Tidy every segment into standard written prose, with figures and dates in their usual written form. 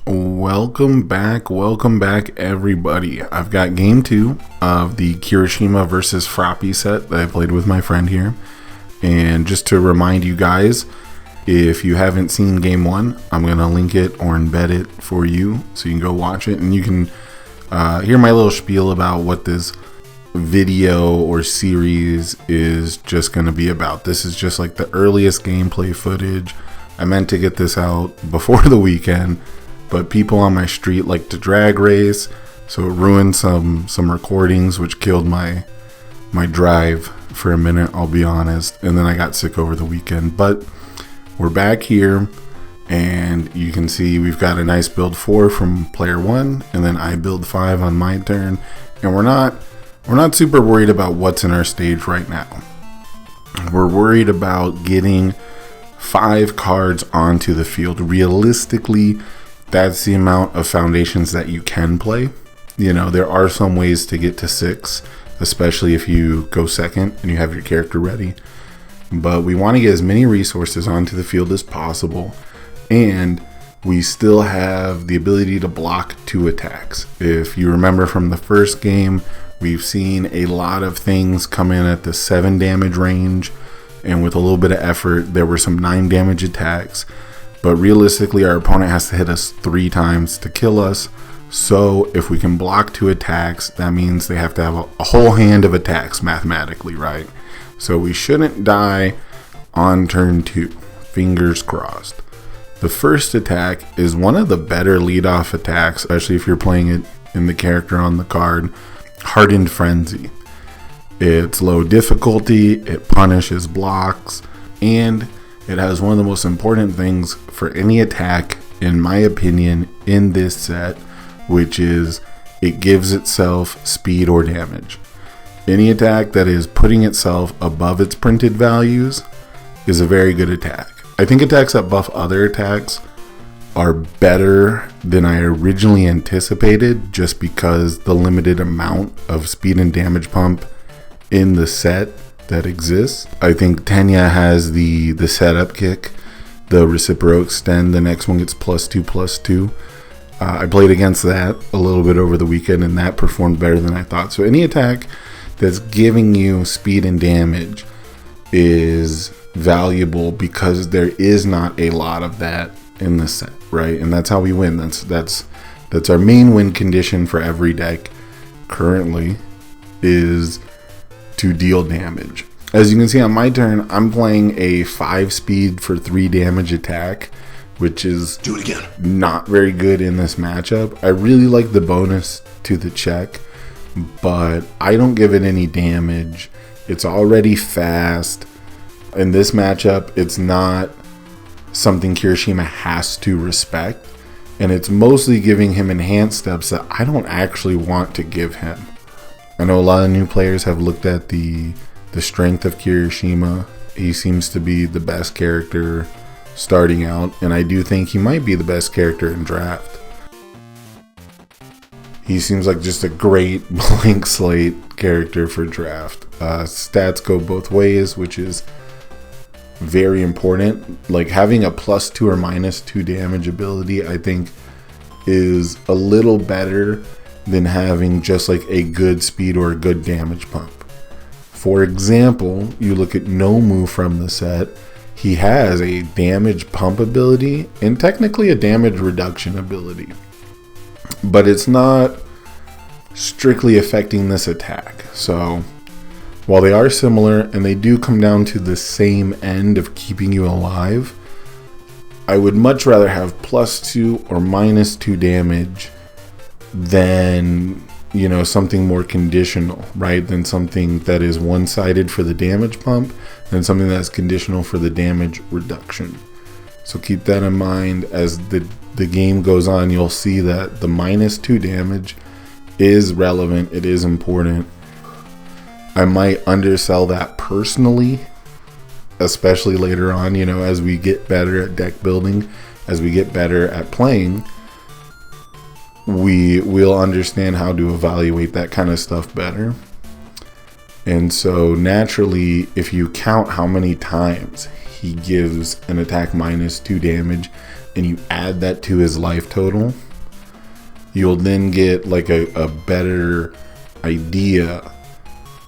Welcome back everybody. I've got game 2 of the Kirishima versus Froppy set that I played with my friend here. And just to remind you guys, if you haven't seen game 1, I'm going to link it or embed it for you so you can go watch it. And you can hear my little spiel about what this video or series is just going to be about. This is just like the earliest gameplay footage. I meant to get this out before the weekend, but people on my street like to drag race, so it ruined some recordings, which killed my drive for a minute, I'll be honest. And then I got sick over the weekend. But we're back here, and you can see we've got a nice build 4 from player 1, and then I build 5 on my turn. And we're not super worried about what's in our stage right now. We're worried about getting 5 cards onto the field. Realistically, that's the amount of foundations that you can play. You know, there are some ways to get to 6, especially if you go second and you have your character ready. But we want to get as many resources onto the field as possible, and we still have the ability to block 2 attacks. If you remember from the first game, we've seen a lot of things come in at the 7 damage range, and with a little bit of effort, there were some 9 damage attacks. But realistically, our opponent has to hit us 3 times to kill us. So if we can block 2 attacks, that means they have to have a whole hand of attacks mathematically, right? So we shouldn't die on turn 2. Fingers crossed. The first attack is one of the better leadoff attacks, especially if you're playing it in the character on the card, Hardened Frenzy. It's low difficulty, it punishes blocks, and it has one of the most important things for any attack, in my opinion, in this set, which is it gives itself speed or damage. Any attack that is putting itself above its printed values is a very good attack. I think attacks that buff other attacks are better than I originally anticipated, just because the limited amount of speed and damage pump in the set that exists. I think Tenya has the setup kick, the reciprocal extend. The next one gets +2/+2. I played against that a little bit over the weekend, and that performed better than I thought. So any attack that's giving you speed and damage is valuable, because there is not a lot of that in the set, right? And that's how we win. That's our main win condition for every deck currently, is to deal damage. As you can see on my turn, I'm playing a 5 speed for 3 damage attack, which is not very good in this matchup. I really like the bonus to the check, but I don't give it any damage. It's already fast. In this matchup, it's not something Kirishima has to respect, and it's mostly giving him enhanced steps that I don't actually want to give him. I know a lot of new players have looked at the strength of Kirishima. He seems to be the best character starting out, and I do think he might be the best character in draft. He seems like just a great blank slate character for draft. Stats go both ways, which is very important. Like having a +2 or -2 damage ability, I think, is a little better than having just like a good speed or a good damage pump. For example, you look at Nomu from the set, he has a damage pump ability and technically a damage reduction ability, but it's not strictly affecting this attack. So while they are similar and they do come down to the same end of keeping you alive, I would much rather have +2 or -2 damage than, you know, something more conditional, right? Than something that is one-sided for the damage pump, than something that's conditional for the damage reduction. So keep that in mind. As the game goes on, you'll see that the -2 damage is relevant. It is important. I might undersell that personally, especially later on, you know, as we get better at deck building, as we get better at playing, we will understand how to evaluate that kind of stuff better. And so naturally, if you count how many times he gives an attack -2 damage and you add that to his life total, you'll then get like a better idea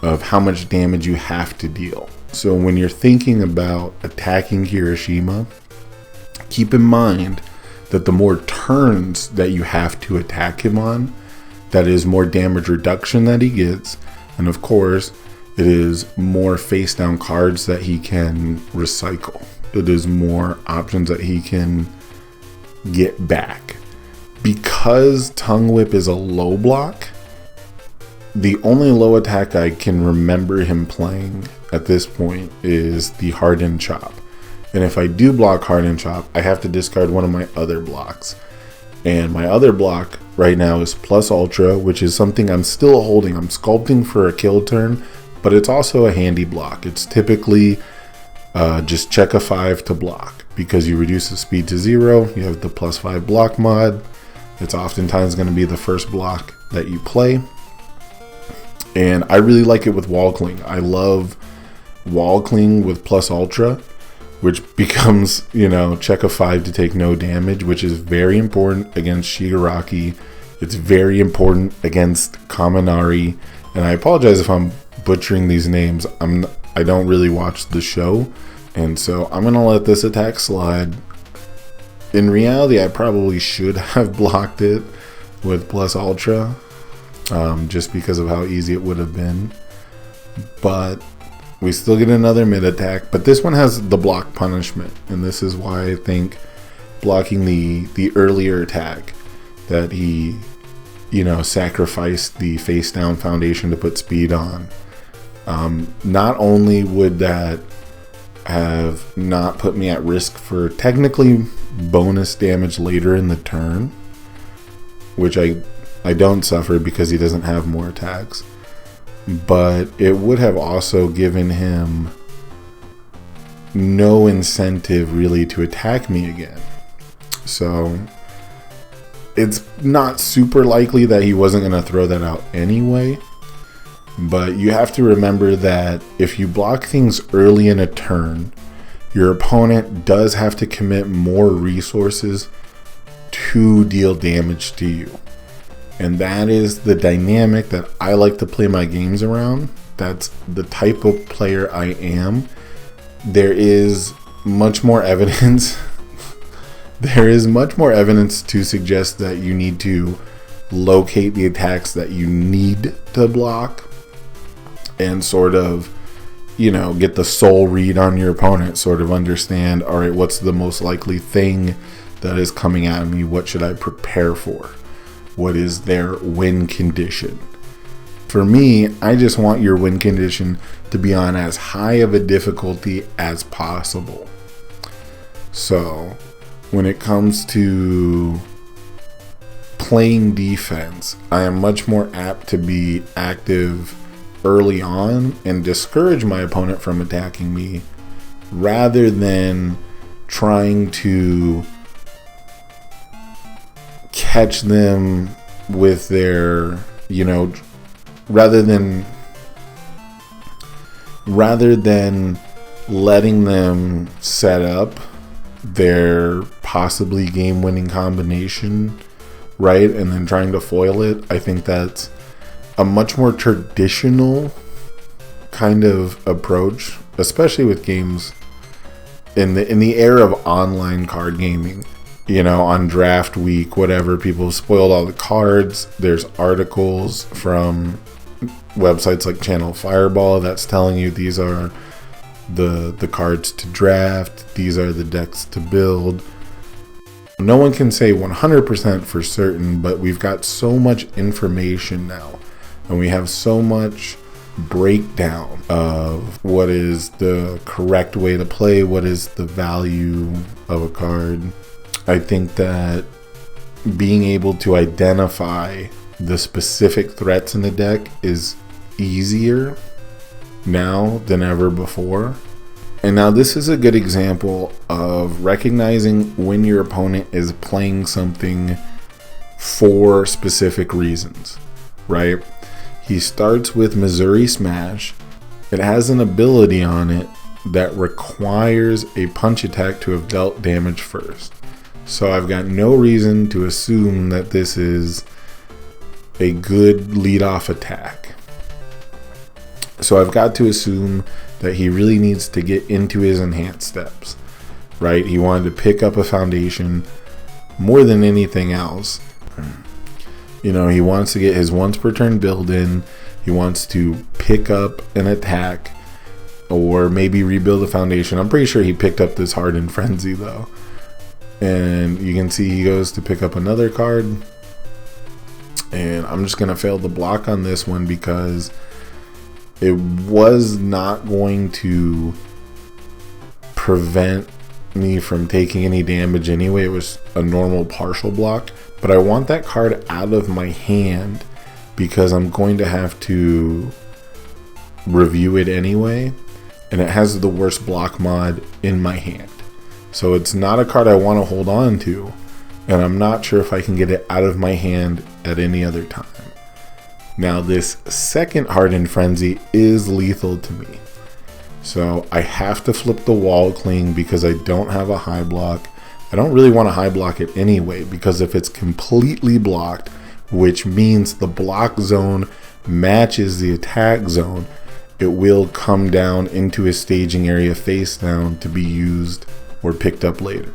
of how much damage you have to deal. So when you're thinking about attacking Kirishima, keep in mind that the more turns that you have to attack him on, that is more damage reduction that he gets. And of course, it is more face down cards that he can recycle. It is more options that he can get back. Because Tongue Whip is a low block, the only low attack I can remember him playing at this point is the Hardened Chop. And if I do block Hardened Chop, I have to discard one of my other blocks. And my other block right now is Plus Ultra, which is something I'm still holding. I'm sculpting for a kill turn, but it's also a handy block. It's typically just check a 5 to block, because you reduce the speed to 0. You have the +5 block mod. It's oftentimes going to be the first block that you play. And I really like it with Wall Cling. I love Wall Cling with Plus Ultra, which becomes, check a 5 to take no damage, which is very important against Shigaraki. It's very important against Kaminari. And I apologize if I'm butchering these names. I don't really watch the show, and so I'm going to let this attack slide. In reality, I probably should have blocked it with Plus Ultra, just because of how easy it would have been. But we still get another mid attack, but this one has the block punishment, and this is why I think blocking the earlier attack that he, sacrificed the face down foundation to put speed on. Not only would that have not put me at risk for technically bonus damage later in the turn, which I don't suffer because he doesn't have more attacks, but it would have also given him no incentive really to attack me again. So it's not super likely that he wasn't going to throw that out anyway. But you have to remember that if you block things early in a turn, your opponent does have to commit more resources to deal damage to you. And that is the dynamic that I like to play my games around. That's the type of player I am. There is much more evidence. There is much more evidence to suggest that you need to locate the attacks that you need to block, and sort of, get the soul read on your opponent, sort of understand, all right, what's the most likely thing that is coming at me? What should I prepare for? What is their win condition? For me, I just want your win condition to be on as high of a difficulty as possible. So when it comes to playing defense, I am much more apt to be active early on and discourage my opponent from attacking me, rather than trying to catch them with their, rather than letting them set up their possibly game-winning combination, right, and then trying to foil it. I think that's a much more traditional kind of approach, especially with games in the era of online card gaming. On draft week, whatever, people have spoiled all the cards. There's articles from websites like Channel Fireball that's telling you these are the cards to draft, these are the decks to build. No one can say 100% for certain, but we've got so much information now, and we have so much breakdown of what is the correct way to play, what is the value of a card. I think that being able to identify the specific threats in the deck is easier now than ever before. And now this is a good example of recognizing when your opponent is playing something for specific reasons, right? He starts with Missouri Smash. It has an ability on it that requires a punch attack to have dealt damage first. So I've got no reason to assume that this is a good leadoff attack. So I've got to assume that he really needs to get into his enhanced steps, right? He wanted to pick up a foundation more than anything else. You know, he wants to get his once per turn build in. He wants to pick up an attack or maybe rebuild a foundation. I'm pretty sure he picked up this Hardened Frenzy though. And you can see he goes to pick up another card. And I'm just going to fail the block on this one because it was not going to prevent me from taking any damage anyway. It was a normal partial block. But I want that card out of my hand because I'm going to have to review it anyway. And it has the worst block mod in my hand. So it's not a card I want to hold on to, and I'm not sure if I can get it out of my hand at any other time. Now this second Hardened Frenzy is lethal to me. So I have to flip the Wall Cling because I don't have a high block. I don't really want to high block it anyway because if it's completely blocked, which means the block zone matches the attack zone, it will come down into his staging area face down to be used or picked up later.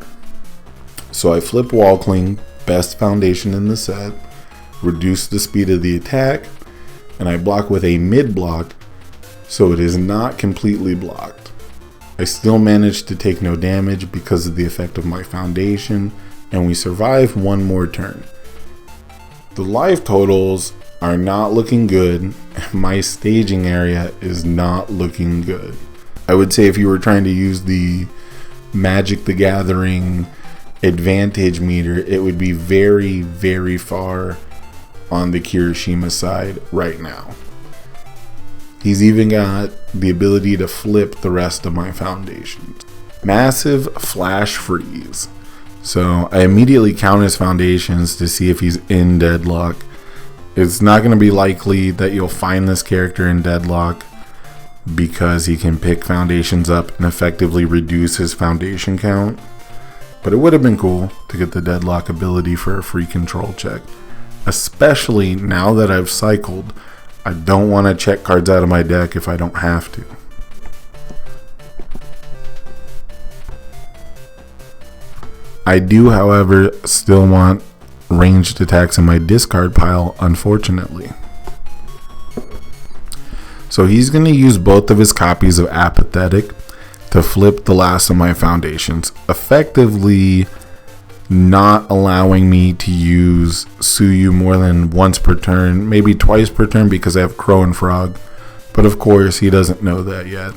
So I flip Wall Cling, best foundation in the set, reduce the speed of the attack, and I block with a mid block so it is not completely blocked. I still managed to take no damage because of the effect of my foundation, and we survive one more turn. The life totals are not looking good. My staging area is not looking good. I would say if you were trying to use the Magic the Gathering advantage meter, it would be very, very far on the Kirishima side right now. He's even got the ability to flip the rest of my foundations. Massive flash freeze. So I immediately count his foundations to see if he's in deadlock. It's not going to be likely that you'll find this character in deadlock because he can pick foundations up and effectively reduce his foundation count. But it would have been cool to get the deadlock ability for a free control check. Especially now that I've cycled, I don't want to check cards out of my deck if I don't have to. I do, however, still want ranged attacks in my discard pile, unfortunately. So he's going to use both of his copies of Apathetic to flip the last of my foundations, effectively not allowing me to use Suyu more than once per turn, maybe twice per turn because I have Crow and Frog. But of course, he doesn't know that yet.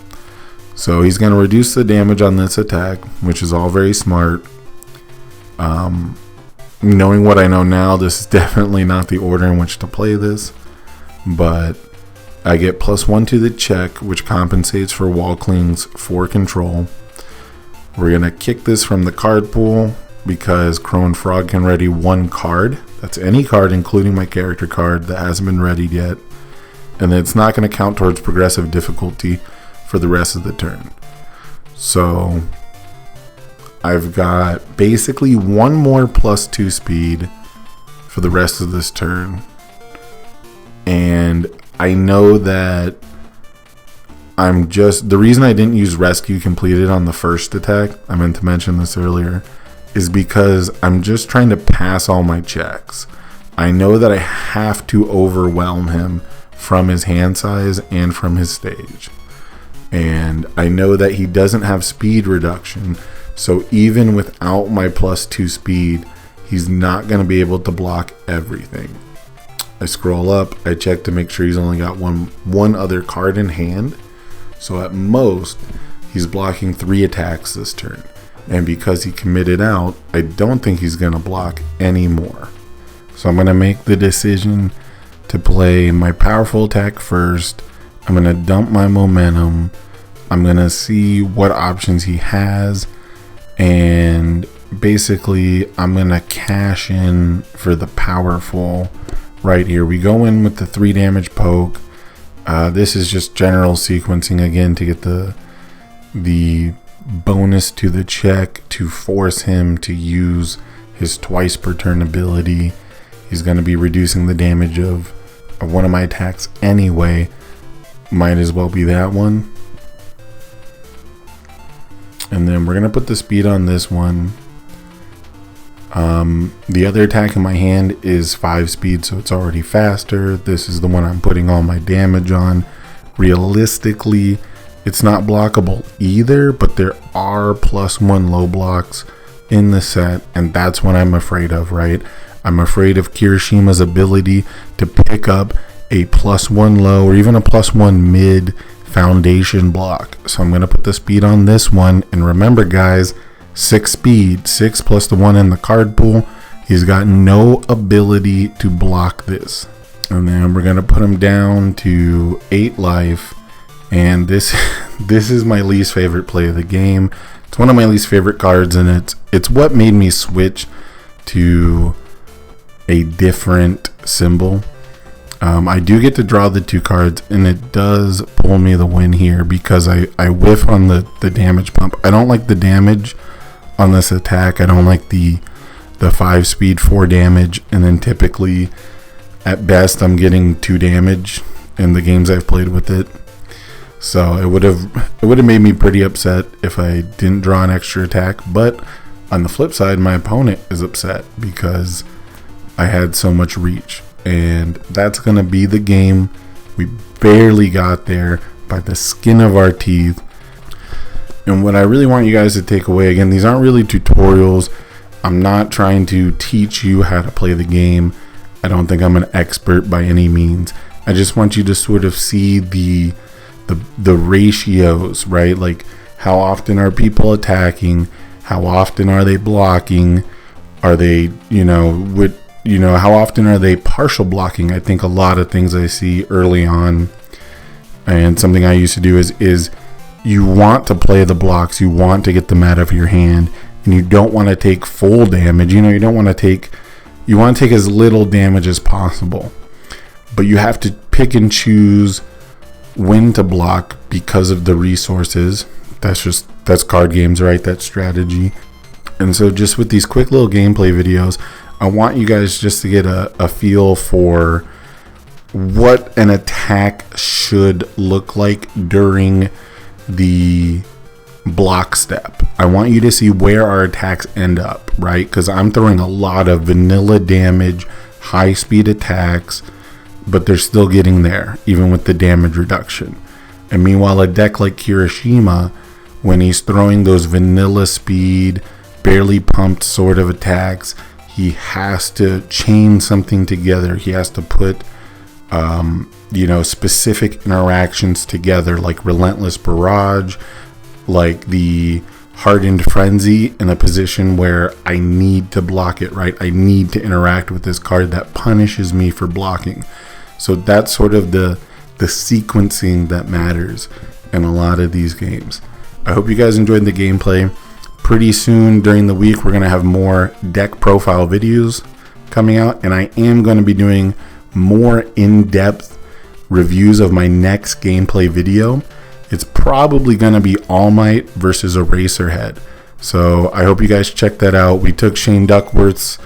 So he's going to reduce the damage on this attack, which is all very smart. Knowing what I know now, this is definitely not the order in which to play this. But I get +1 to the check, which compensates for Wall Clings for control. We're going to kick this from the card pool because Crow and Frog can ready one card. That's any card, including my character card that hasn't been readied yet. And it's not going to count towards progressive difficulty for the rest of the turn. So I've got basically one more +2 speed for the rest of this turn. And I know that the reason I didn't use Rescue completed on the first attack, I meant to mention this earlier, is because I'm just trying to pass all my checks. I know that I have to overwhelm him from his hand size and from his stage. And I know that he doesn't have speed reduction, so even without my +2 speed, he's not going to be able to block everything. I scroll up, I check to make sure he's only got one other card in hand. So at most, he's blocking 3 attacks this turn. And because he committed out, I don't think he's going to block anymore. So I'm going to make the decision to play my powerful attack first. I'm going to dump my momentum. I'm going to see what options he has. And basically, I'm going to cash in for the powerful right here. We go in with the 3 damage poke. This is just general sequencing again to get the bonus to the check to force him to use his twice per turn ability. He's going to be reducing the damage of one of my attacks anyway. Might as well be that one. And then we're going to put the speed on this one. The other attack in my hand is 5 speed, so it's already faster. This is the one I'm putting all my damage on. Realistically, it's not blockable either, but there are +1 low blocks in the set, and that's what I'm afraid of, right? I'm afraid of Kirishima's ability to pick up a +1 low or even a +1 mid foundation block. So I'm going to put the speed on this one, and remember guys, 6 speed, 6 plus the 1 in the card pool. He's got no ability to block this. And then we're going to put him down to 8 life. And this is my least favorite play of the game. It's one of my least favorite cards, and it's what made me switch to a different symbol. I do get to draw the 2 cards, and it does pull me the win here because I whiff on the damage pump. I don't like the damage on this attack. I don't like the 5 speed 4 damage, and then typically at best I'm getting 2 damage in the games I've played with it. So it would have made me pretty upset if I didn't draw an extra attack. But on the flip side, my opponent is upset because I had so much reach, and that's gonna be the game. We barely got there by the skin of our teeth. And what I really want you guys to take away, again, these aren't really tutorials. I'm not trying to teach you how to play the game. I don't think I'm an expert by any means. I just want you to sort of see the ratios, right? Like, how often are people attacking? How often are they blocking? Are they, how often are they partial blocking? I think a lot of things I see early on, and something I used to do is you want to play the blocks, you want to get them out of your hand, and you don't want to take full damage. You want to take as little damage as possible, but you have to pick and choose when to block because of the resources. That's card games, right? That's strategy. And so just with these quick little gameplay videos, I want you guys just to get a feel for what an attack should look like during the block step. I want you to see where our attacks end up, right? Because I'm throwing a lot of vanilla damage, high speed attacks, but they're still getting there even with the damage reduction. And meanwhile, a deck like Kirishima, when he's throwing those vanilla speed, barely pumped sort of attacks, he has to chain something together. He has to put specific interactions together, like Relentless Barrage, like the Hardened Frenzy, in a position where I need to block it, right? I need to interact with this card that punishes me for blocking. So that's sort of the sequencing that matters in a lot of these games. I hope you guys enjoyed the gameplay. Pretty soon during the week, we're going to have more deck profile videos coming out, and I am going to be doing more in-depth reviews of my next gameplay video. It's probably going to be All Might versus Eraserhead. So I hope you guys check that out. We took Shane Duckworth's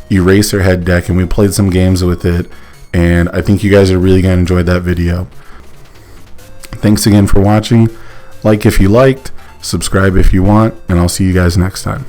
Eraserhead deck and we played some games with it, and I think you guys are really going to enjoy that video. Thanks again for watching. Like if you liked, subscribe if you want, and I'll see you guys next time.